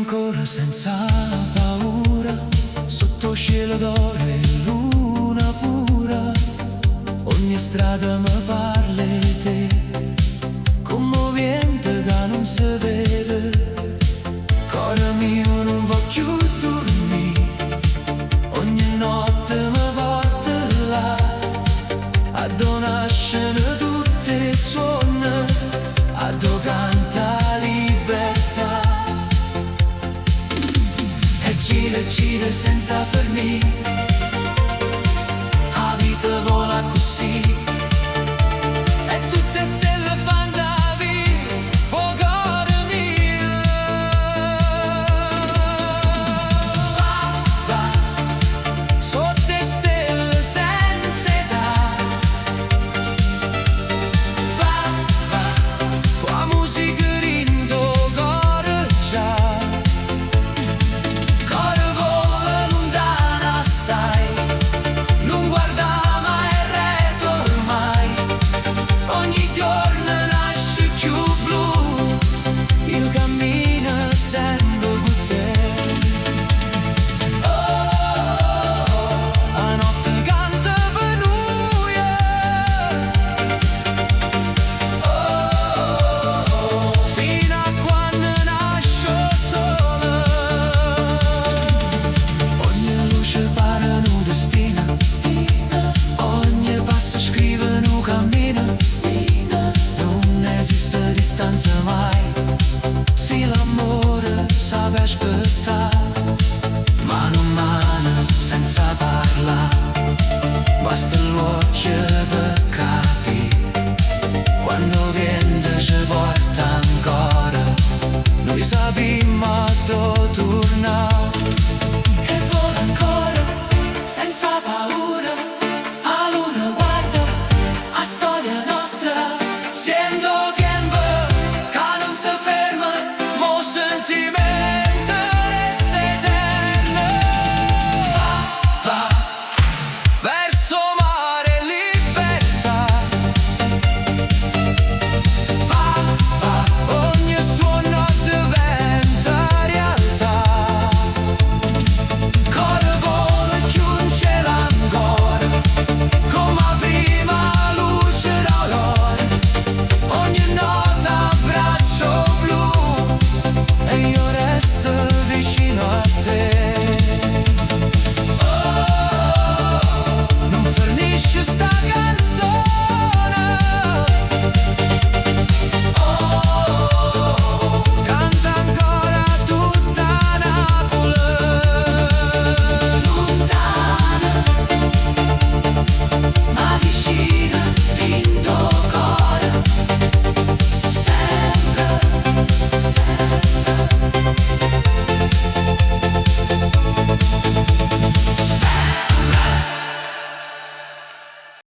ancora senza paura, sotto cielo d'oro e luna pura. Ogni strada mi parla di te, commovente da non si vede. Cuore mio non voglio dormire, ogni notte mi porta là, a donascene tutte le suone, a do canta libertà. E gira senza fermi, la vita vola così, e tutte stelle fanno da via, oh cuore mio. Va, sotto le stelle senza età. Va, con la musica rindo cuore già. Cuore vola lontana assai, non guarda mai retro ormai. Ogni giorno nasce più blu, io cammino sempre con te. La notte canta per noi, fino a quando nasce sole. Ogni luce pare un destino, ogni passo scrive un cammino. Non esiste distanza mai, se l'amore sa aspettare. Mano a mano senza parlare, basta l'occhio per capire. Quando viene ci porta ancora, noi sappiamo dove tornare. E vola ancora senza paura.